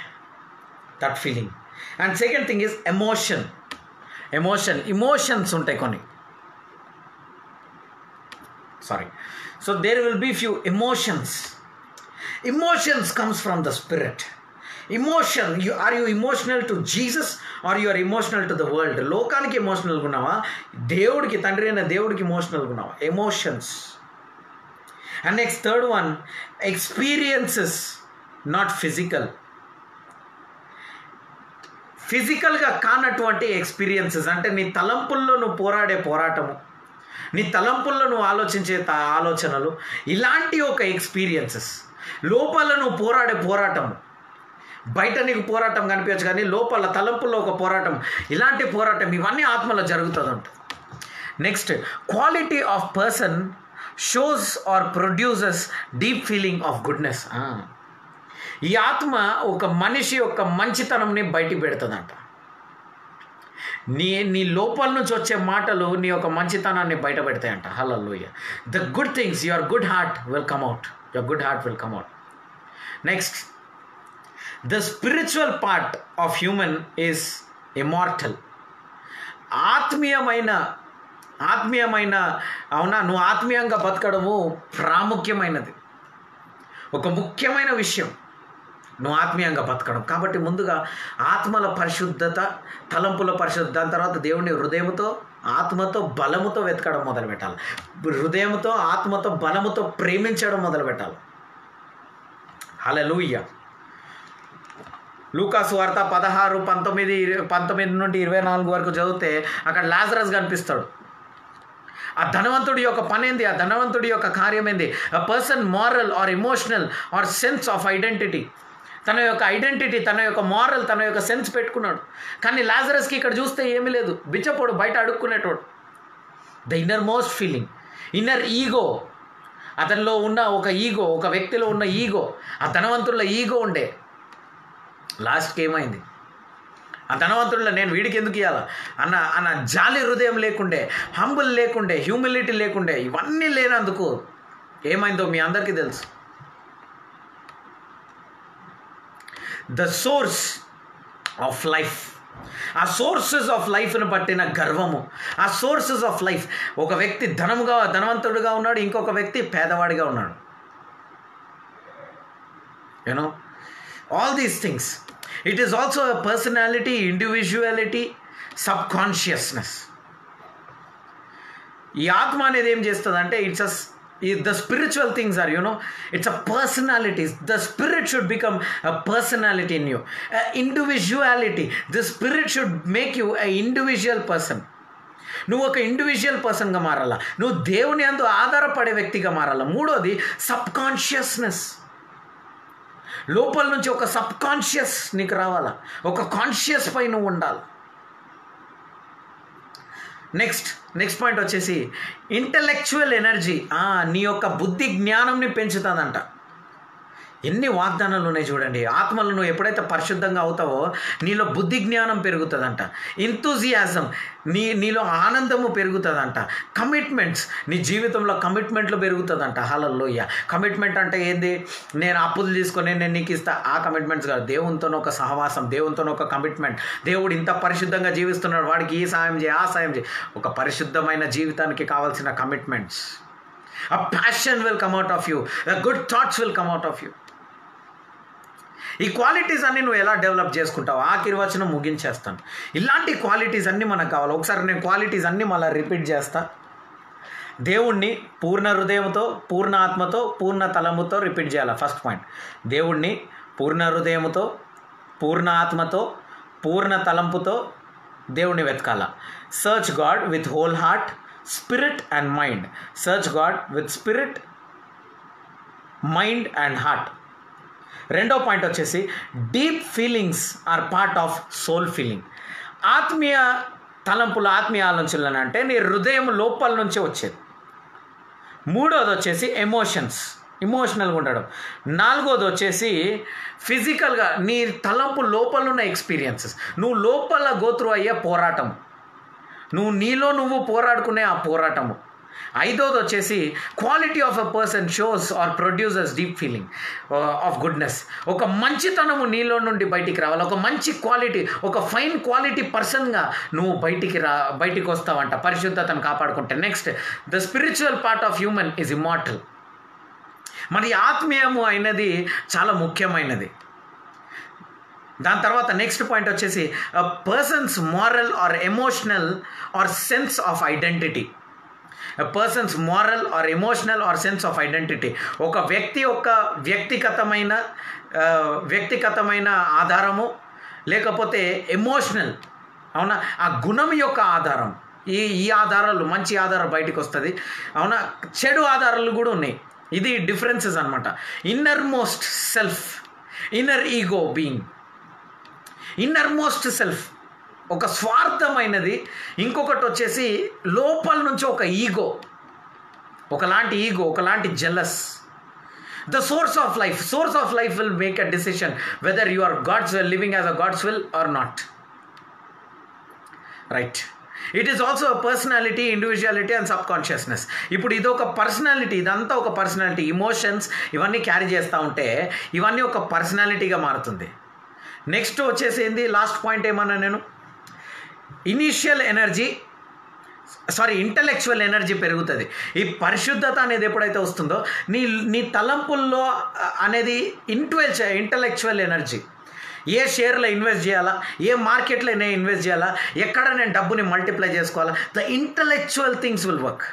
And second thing is emotions ఉంటాయి కొన్ని. So there will be few emotions comes from the spirit. Emotion, are you emotional to Jesus or you are emotional to the world? లోకానికి ఎమోషనల్గా ఉన్నావా, దేవుడికి, తండ్రి అయిన దేవుడికి ఎమోషనల్గా ఉన్నావా? Emotions. And next third one, experiences, not physical. ఫిజికల్గా కానటువంటి ఎక్స్పీరియన్సెస్ అంటే నీ తలంపుల్లో నువ్వు పోరాడే పోరాటము, నీ తలంపుల్లో నువ్వు ఆలోచించే ఆలోచనలు, ఇలాంటి ఒక ఎక్స్పీరియన్సెస్. లోపల నువ్వు పోరాడే పోరాటము, బయట నీకు పోరాటం కనిపించచ్చు కానీ లోపల తలంపుల్లో ఒక పోరాటం, ఇలాంటి పోరాటం ఇవన్నీ ఆత్మలో జరుగుతుందంట. Next, quality of person shows or produces deep feeling of goodness. ఈ ఆత్మ ఒక మనిషి యొక్క మంచితనంని బయటికి పెడుతుందంట. నీ లోపల నుంచి వచ్చే మాటలు నీ యొక్క మంచితనాన్ని బయట పెడతాయంట. Hallelujah. The good things, your good heart will come out. Next, the spiritual part of human is immortal. ఆత్మీయమైన అవునా, నువ్వు ఆత్మీయంగా బతకడము ప్రాముఖ్యమైనది, ఒక ముఖ్యమైన విషయం నువ్వు ఆత్మీయంగా బతకడం. కాబట్టి ముందుగా ఆత్మల పరిశుద్ధత, తలంపుల పరిశుద్ధత, దాని తర్వాత దేవుని హృదయంతో, ఆత్మతో, బలముతో వెతకడం మొదలు పెట్టాలి. హృదయంతో, ఆత్మతో, బలముతో ప్రేమించడం మొదలు పెట్టాలి. హల్లెలూయా. లూకా సువార్త 16:19 నుండి 24 వరకు చదివితే అక్కడ లాజరస్ కనిపిస్తాడు. ఆ ధనవంతుడి యొక్క పని ఏంది? ఆ ధనవంతుడి యొక్క కార్యం ఏంది? A person moral or emotional or sense of identity. తన యొక్క ఐడెంటిటీ, తన యొక్క మారల్, తన యొక్క సెన్స్ పెట్టుకున్నాడు. కానీ లాజరస్కి ఇక్కడ చూస్తే ఏమీ లేదు, బిచ్చపోడు, బయట అడుక్కునేటోడు. The innermost feeling. Inner ego, అతనిలో ఉన్న ఒక ఈగో, ఒక వ్యక్తిలో ఉన్న ఈగో, ఆ ధనవంతుల్లో ఈగో ఉండే. లాస్ట్కి ఏమైంది? ఆ ధనవంతుల్లో నేను వీడికి ఎందుకు ఇవ్వాలా అన్న జాలి హృదయం లేకుండే, హంబుల్ లేకుండే, హ్యూమిలిటీ లేకుండే, ఇవన్నీ లేనందుకు ఏమైందో మీ అందరికీ తెలుసు. ద సోర్స్ ఆఫ్ లైఫ్, ఆ సోర్సెస్ ఆఫ్ లైఫ్ను పట్టిన గర్వము, ఆ సోర్సెస్ ఆఫ్ లైఫ్. ఒక వ్యక్తి ధనవంతుడుగా ఉన్నాడు, ఇంకొక వ్యక్తి పేదవాడిగా ఉన్నాడు. You know all these things. It is also a personality, individuality, subconsciousness. ఈ ఆత్మ అనేది ఏం చేస్తుంది అంటే the spiritual things are, it's a personality. The spirit should become a personality in you, a individuality. The spirit should make you a individual person. నువ్వు ఒక individual పర్సన్గా మారాలా, నువ్వు దేవుని యందు ఆధారపడే వ్యక్తిగా మారాలా. మూడోది సబ్కాన్షియస్నెస్. లోపల నుంచి ఒక సబ్కాన్షియస్ నీకు రావాలా, ఒక కాన్షియస్ పై నువ్వు ఉండాలి. నెక్స్ట్ పాయింట్ వచ్చేసి ఇంటలెక్చువల్ ఎనర్జీ. నీ యొక్క బుద్ధి జ్ఞానంని పెంచుతుందంట. ఎన్ని వాగ్దానాలు ఉన్నాయి చూడండి. ఆత్మలో నువ్వు ఎప్పుడైతే పరిశుద్ధంగా అవుతావో నీలో బుద్ధి జ్ఞానం పెరుగుతుందంట. ఎంతూజియాజం, నీలో ఆనందము పెరుగుతుందంట. కమిట్మెంట్స్, నీ జీవితంలో కమిట్మెంట్లు పెరుగుతుందంట. హల్లెలూయా. కమిట్మెంట్ అంటే ఏంది? నేను అప్పులు తీసుకొని నేను నీకు ఇస్తా, ఆ కమిట్మెంట్స్ కాదు. దేవునితోనూ ఒక సహవాసం, దేవునితోనూ ఒక కమిట్మెంట్. దేవుడు ఇంత పరిశుద్ధంగా జీవిస్తున్నాడు, వాడికి ఈ సాయం చేయి, ఆ సాయం చేయి. ఒక పరిశుద్ధమైన జీవితానికి కావాల్సిన commitments. A passion will come out of you. A good thoughts will come out of you. ఈ క్వాలిటీస్ అన్నీ నువ్వు ఎలా డెవలప్ చేసుకుంటావు? ఆఖరి వచనం ముగించేస్తాను. ఇలాంటి క్వాలిటీస్ అన్నీ మనకు కావాలి. ఒకసారి నేను క్వాలిటీస్ అన్నీ మళ్ళీ రిపీట్ చేస్తా. దేవుణ్ణి పూర్ణ హృదయంతో, పూర్ణ ఆత్మతో, పూర్ణ తలముతో రిపీట్ చేయాలి. ఫస్ట్ పాయింట్, దేవుణ్ణి పూర్ణ హృదయంతో, పూర్ణ ఆత్మతో, పూర్ణ తలంపుతో దేవుణ్ణి వెతకాల. Search God with whole heart, spirit and mind. Search God with spirit, mind and heart. రెండో పాయింట్ వచ్చేసి deep feelings are part of soul feeling. ఆత్మీయ తలంపులు, ఆత్మీయ ఆలోచనలు అంటే నీ హృదయం లోపల నుంచే వచ్చేది. మూడోది వచ్చేసి ఎమోషనల్గా ఉండడం. నాలుగోది వచ్చేసి ఫిజికల్గా నీ తలంపు లోపల ఉన్న ఎక్స్పీరియన్సెస్, నువ్వు లోపల గోత్రు అయ్యే పోరాటం, నీలో నువ్వు పోరాడుకునే ఆ పోరాటము. ఐదోది వచ్చేసి quality of a person shows or producers deep feeling of goodness. ఒక మంచితనము నీలో నుండి బయటికి రావాలి, ఒక మంచి క్వాలిటీ, ఒక ఫైన్ క్వాలిటీ పర్సన్గా నువ్వు బయటికి వస్తావంట పరిశుద్ధతను కాపాడుకుంటే. Next, the spiritual part of human is immortal. మరి ఆత్మీయము అయినది చాలా ముఖ్యమైనది. దాని తర్వాత నెక్స్ట్ పాయింట్ వచ్చేసి persons moral or emotional or sense of identity. Persons moral or emotional or sense of identity. ఒక వ్యక్తి యొక్క వ్యక్తిగతమైన ఆధారము, లేకపోతే ఎమోషనల్, అవునా, ఆ గుణం యొక్క ఆధారం. ఈ ఆధారాలు, మంచి ఆధారం బయటికి వస్తుంది, అవునా, చెడు ఆధారాలు కూడా ఉన్నాయి. ఇది డిఫరెన్సెస్ అనమాట. Innermost self, inner ego being. Innermost self ఒక స్వార్థమైనది, ఇంకొకటి వచ్చేసి లోపల నుంచి ఒక ఈగో, ఒకలాంటి jealous. The source of life will make a decision whether you are living as a God's will or not. Right. It is also a personality, individuality and subconsciousness. ఇప్పుడు ఇది ఒక పర్సనాలిటీ, ఇదంతా ఒక personality. Emotions ఇవన్నీ carry చేస్తూ ఉంటే ఇవన్నీ ఒక పర్సనాలిటీగా మారుతుంది. నెక్స్ట్ వచ్చేసి ఏంది, లాస్ట్ పాయింట్ ఏమన్నా నేను, ఇంటలెక్చువల్ ఎనర్జీ పెరుగుతుంది. ఈ పరిశుద్ధత అనేది ఎప్పుడైతే వస్తుందో నీ తలంపుల్లో అనేది ఇంటలెక్చువల్ ఎనర్జీ. ఏ షేర్లో ఇన్వెస్ట్ చేయాలా, ఏ మార్కెట్లో నేను ఇన్వెస్ట్ చేయాలా, ఎక్కడ నేను డబ్బుని మల్టిప్లై చేసుకోవాలా, the intellectual things will work.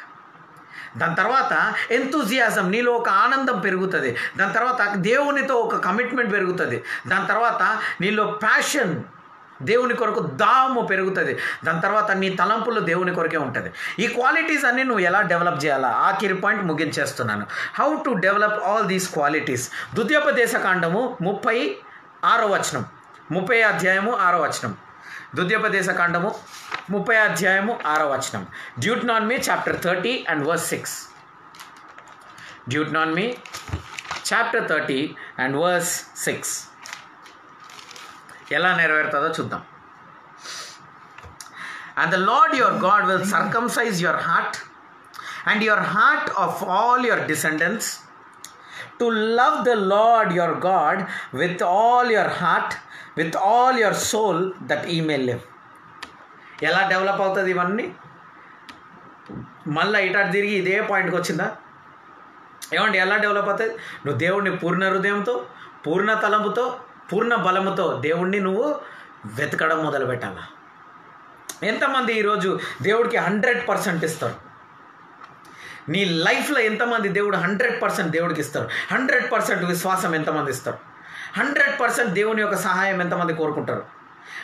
దాని తర్వాత ఎంతూజియాజం, నీలో ఒక ఆనందం పెరుగుతుంది. దాని తర్వాత దేవునితో ఒక కమిట్మెంట్ పెరుగుతుంది. దాని తర్వాత నీలో ప్యాషన్, దేవుని కొరకు దాము పెరుగుతుంది. దాని తర్వాత నీ తలంపులు దేవుని కొరకే ఉంటుంది. ఈ క్వాలిటీస్ అన్నీ నువ్వు ఎలా డెవలప్ చేయాలా, ఆఖరి పాయింట్ ముగించేస్తున్నాను. How to develop all these qualities. ద్వితీయోపదేశ కాండము 30వ వచనం, 30వ అధ్యాయము 6వ వచనం. ద్వితీయోపదేశ కాండము 30వ అధ్యాయము 6వ వచనం. Deuteronomy chapter 30 and verse 6. Deuteronomy chapter 30 and verse 6. ఎలా నెరవేరుతుందో చూద్దాం. And the Lord your God will circumcise your heart and your heart of all your descendants, to love the Lord your God with all your heart, with all your soul, that ye may live. ఎలా develop అవుతుంది ఇవన్నీ? మళ్ళీ ఇటు తిరిగి ఇదే పాయింట్కి వచ్చిందా? ఏమండి ఎలా డెవలప్ అవుతుంది? నువ్వు దేవుడిని పూర్ణ హృదయంతో, పూర్ణ తలంపుతో, పూర్ణ బలముతో దేవుణ్ణి నువ్వు వెతకడం మొదలు పెట్టాలా? ఎంతమంది ఈరోజు దేవుడికి 100% ఇస్తారు? నీ లైఫ్లో ఎంతమంది దేవుడు 100% దేవుడికి ఇస్తారు? 100% విశ్వాసం ఎంతమంది ఇస్తారు? 100% దేవుని యొక్క సహాయం ఎంతమంది కోరుకుంటారు?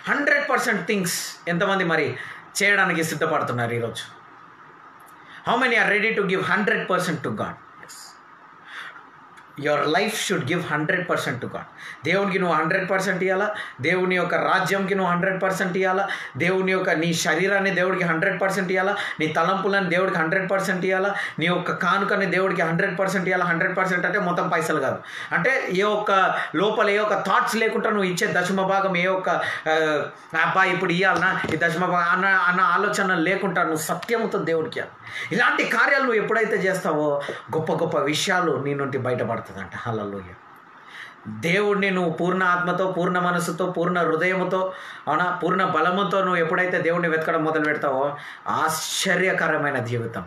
100% థింగ్స్ ఎంతమంది మరి చేయడానికి సిద్ధపడుతున్నారు ఈరోజు? How many are ready to give 100% to God? Your life should give 100% to God. దేవునికి నువ్వు 100% ఇవ్వాలా, దేవుని యొక్క రాజ్యంకి నువ్వు 100% ఇవ్వాలా, దేవుని యొక్క నీ శరీరాన్ని దేవుడికి 100% ఇవ్వాలా, నీ తలంపులను దేవుడికి 100% ఇవ్వాలా, నీ యొక్క కానుకని దేవుడికి 100% ఇవ్వాలా. 100% అంటే మొత్తం పైసలు కాదు, అంటే ఏ ఒక్క లోపల ఏ ఒక్క థాట్స్ లేకుండా నువ్వు ఇచ్చే దశమ భాగం ఏ ఒక్క అబ్బా ఇప్పుడు ఇవ్వాలన్నా ఈ దశమ భాగం అన్న ఆలోచన లేకుండా నువ్వు సత్యముతో దేవుడికి ఇవ్వాలి. ఇలాంటి కార్యాలు నువ్వు ఎప్పుడైతే చేస్తావో గొప్ప గొప్ప విషయాలు నీ నుండి బయటపడుతుందంట. హల్లెలూయా. దేవుడిని నువ్వు పూర్ణ ఆత్మతో, పూర్ణ మనసుతో, పూర్ణ హృదయముతో, అవునా, పూర్ణ బలముతో నువ్వు ఎప్పుడైతే దేవుడిని వెతకడం మొదలు పెడతావో ఆశ్చర్యకరమైన జీవితం.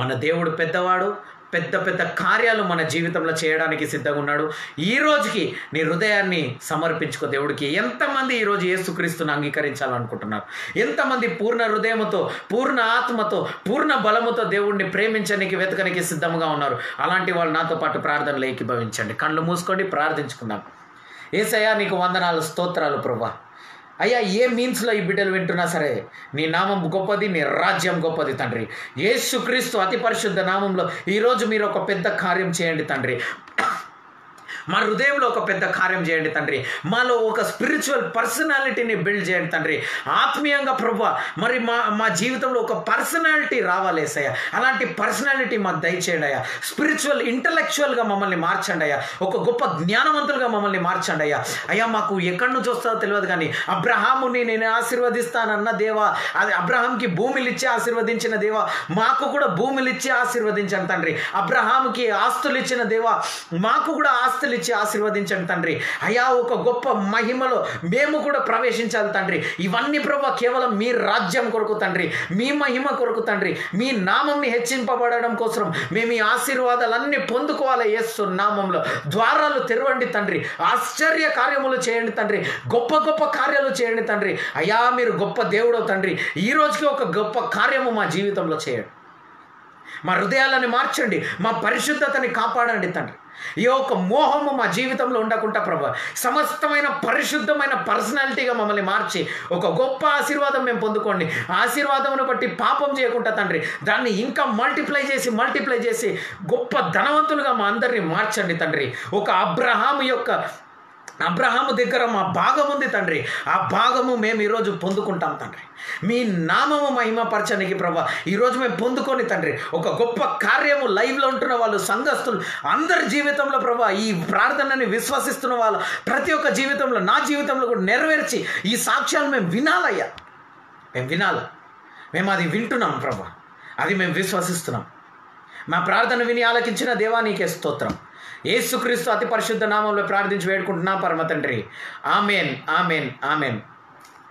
మన దేవుడు పెద్దవాడు, పెద్ద పెద్ద కార్యాలు మన జీవితంలో చేయడానికి సిద్ధంగా ఉన్నాడు. ఈ రోజుకి నీ హృదయాన్ని సమర్పించుకో దేవుడికి. ఎంతమంది ఈరోజు యేసుక్రీస్తుని అంగీకరించాలనుకుంటున్నారు? ఎంతమంది పూర్ణ హృదయముతో, పూర్ణ ఆత్మతో, పూర్ణ బలముతో దేవుడిని ప్రేమించడానికి, వెతకడానికి సిద్ధంగా ఉన్నారు? అలాంటి వాళ్ళు నాతో పాటు ప్రార్థనలు ఏకీభవించండి. కళ్ళు మూసుకోండి, ప్రార్థించుకుందాం. యేసయ్యా నీకు వందనాలు, స్తోత్రాలు ప్రభువా. అయ్యా ఏ మీన్స్లో ఈ బిడ్డలు వింటున్నా సరే నీ నామం గొప్పది, నీ రాజ్యం గొప్పది తండ్రి. యేసుక్రీస్తు అతి పరిశుద్ధ నామంలో ఈరోజు మీరు ఒక పెద్ద కార్యం చేయండి తండ్రి. మా హృదయంలో ఒక పెద్ద కార్యం చేయండి తండ్రి. మాలో ఒక స్పిరిచువల్ పర్సనాలిటీని బిల్డ్ చేయండి తండ్రి. ఆత్మీయంగా ప్రభువా మరి మా జీవితంలో ఒక పర్సనాలిటీ రావాలి యేసయ్య. అలాంటి పర్సనాలిటీ మాకు దయచేయండి అయ్యా. స్పిరిచువల్ ఇంటలెక్చువల్గా మమ్మల్ని మార్చండి అయ్యా. ఒక గొప్ప జ్ఞానవంతులుగా మమ్మల్ని మార్చండి అయ్యా. అయ్యా మాకు ఎక్కడి నుంచి వస్తుందో తెలియదు కానీ అబ్రహాముని నేను ఆశీర్వదిస్తానన్న దేవా, అది అబ్రహాంకి భూమిలు ఇచ్చి ఆశీర్వదించిన దేవా, మాకు కూడా భూమిలు ఇచ్చి ఆశీర్వదించండి తండ్రి. అబ్రహాముకి ఆస్తులు ఇచ్చిన దేవా, మాకు కూడా ఆస్తులు ఇచ్చి ఆశీర్వదించండి తండ్రి. అయా ఒక గొప్ప మహిమలో మేము కూడా ప్రవేశించాలి తండ్రి. ఇవన్నీ ప్రభు కేవలం మీ రాజ్యం కొరకు తండ్రి, మీ మహిమ కొరకు తండ్రి, మీ నామంని హెచ్చింపబడడం కోసం మేము ఈ ఆశీర్వాదాలన్నీ పొందుకోవాలి. యేసు నామంలో ద్వారాలు తెరవండి తండ్రి. ఆశ్చర్య కార్యములు చేయండి తండ్రి. గొప్ప గొప్ప కార్యాలు చేయండి తండ్రి. అయ్యా మీరు గొప్ప దేవుడు తండ్రి. ఈ రోజుకి ఒక గొప్ప కార్యము మా జీవితంలో చేయండి. మా హృదయాలను మార్చండి, మా పరిశుద్ధతని కాపాడండి తండ్రి. ఈ యొక్క మోహము మా జీవితంలో ఉండకుండా ప్రభు సమస్తమైన పరిశుద్ధమైన పర్సనాలిటీగా మమ్మల్ని మార్చి ఒక గొప్ప ఆశీర్వాదం మేము పొందుకోండి. ఆశీర్వాదమును బట్టి పాపం చేయకుండా తండ్రి దాన్ని ఇంకా మల్టిప్లై చేసి గొప్ప ధనవంతులుగా మా అందరినీ మార్చండి తండ్రి. ఒక అబ్రహాము దగ్గర మా భాగం ఉంది తండ్రి. ఆ భాగము మేము ఈరోజు పొందుకుంటాం తండ్రి. మీ నామము మహిమపరచడానికి ప్రభా ఈరోజు మేము పొందుకొని తండ్రి ఒక గొప్ప కార్యము లైవ్లో ఉంటున్న వాళ్ళు, సంఘస్థులు అందరి జీవితంలో ప్రభా ఈ ప్రార్థనని విశ్వసిస్తున్న వాళ్ళు ప్రతి ఒక్క జీవితంలో, నా జీవితంలో కూడా నెరవేర్చి ఈ సాక్ష్యాలు మేము వినాలయ్యా. మేము వినాలి. మేము అది వింటున్నాం ప్రభా, అది మేము విశ్వసిస్తున్నాం. మా ప్రార్థన విని ఆలకించిన దేవా నీకే స్తోత్రం. యేసుక్రీస్తు అతి పరిశుద్ధ నామంలో ప్రార్థించి వేడుకుంటున్నా పరమ తండ్రి. Amen, amen, amen.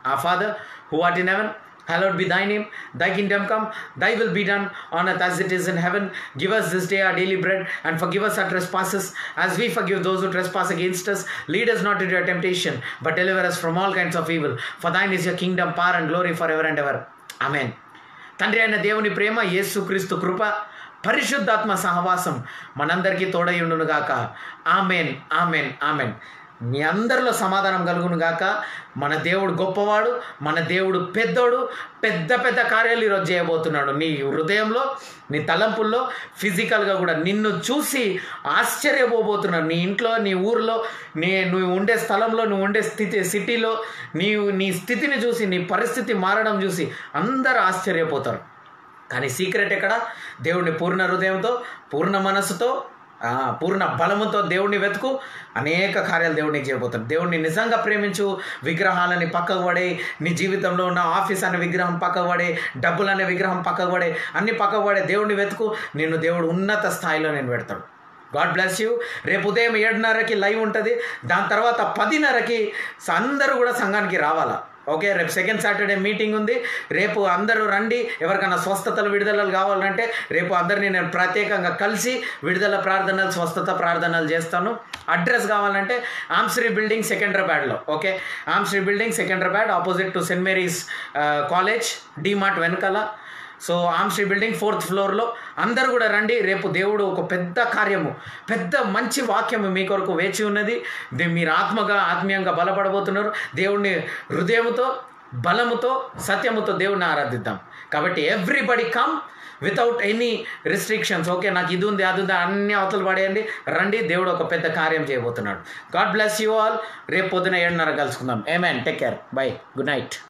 Our Father, who art in heaven, hallowed be thy name. Thy kingdom come, thy will be done on earth as it is in heaven. Give us this day our daily bread, and forgive us our trespasses, as we forgive those who trespass against us. Lead us not into temptation, but deliver us from all kinds of evil. For thine is your kingdom, power and glory forever and ever. Amen. తండ్రి అయిన దేవుని ప్రేమ, యేసుక్రీస్తు కృప, పరిశుద్ధాత్మ సహవాసం మనందరికీ తోడై ఉండును గాక. Amen, amen, amen. మీ అందరిలో సమాధానం కలుగును గాక. మన దేవుడు గొప్పవాడు, మన దేవుడు పెద్దోడు, పెద్ద పెద్ద కార్యాలు ఈరోజు చేయబోతున్నాడు నీ హృదయంలో, నీ తలంపుల్లో, ఫిజికల్గా కూడా నిన్ను చూసి ఆశ్చర్యపోబోతున్నాడు. నీ ఇంట్లో, నీ ఊరిలో, నువ్వు ఉండే స్థలంలో, నువ్వు ఉండే సిటీలో నీ స్థితిని చూసి, నీ పరిస్థితి మారడం చూసి అందరూ ఆశ్చర్యపోతారు. కానీ సీక్రెట్ ఎక్కడ? దేవుడిని పూర్ణ హృదయంతో, పూర్ణ మనస్సుతో, పూర్ణ బలముతో దేవుడిని వెతుకు, అనేక కార్యాలు దేవుడికి చేయబోతాడు. దేవుడిని నిజంగా ప్రేమించు. విగ్రహాలని పక్కకు పడే, నీ జీవితంలో ఉన్న ఆఫీస్ అనే విగ్రహం పక్కకు పడే, డబ్బులు అనే విగ్రహం పక్కకు పడే, అన్ని పక్కకు పడే దేవుడిని వెతుకు. నిన్ను దేవుడు ఉన్నత స్థాయిలో నేను పెడతాడు. God bless you. రేపు ఉదయం 7:30కి లైవ్ ఉంటుంది. దాని తర్వాత 10:30కి అందరూ కూడా సంఘానికి రావాలా. ఓకే, రేపు సెకండ్ సాటర్డే మీటింగ్ ఉంది. రేపు అందరూ రండి. ఎవరికైనా స్వస్థతలు, విడుదలలు కావాలంటే రేపు అందరినీ నేను ప్రత్యేకంగా కలిసి విడుదల ప్రార్థనలు, స్వస్థత ప్రార్థనలు చేస్తాను. అడ్రస్ కావాలంటే ఆమ్శ్రీ బిల్డింగ్ సికింద్రాబాద్లో. Okay, Amsri building Secunderabad, opposite to Saint Mary's College, DMart వెనకాల. సో ఆమ్శ్రీ బిల్డింగ్ 4th ఫ్లోర్లో అందరూ కూడా రండి. రేపు దేవుడు ఒక పెద్ద కార్యము, పెద్ద మంచి వాక్యము మీ కొరకు వేచి ఉన్నది. మీరు ఆత్మీయంగా బలపడబోతున్నారు. దేవుడిని హృదయముతో, బలముతో, సత్యముతో దేవుడిని ఆరాధిద్దాం. కాబట్టి everybody come without any restrictions. Okay, నాకు ఇది ఉంది, అది ఉంది, అన్ని అవతలు పడేయండి, రండి. దేవుడు ఒక పెద్ద కార్యం చేయబోతున్నాడు. God bless you all. రేపు పొద్దున 7:30 కలుసుకుందాం. Amen. Take care. Bye. Good night.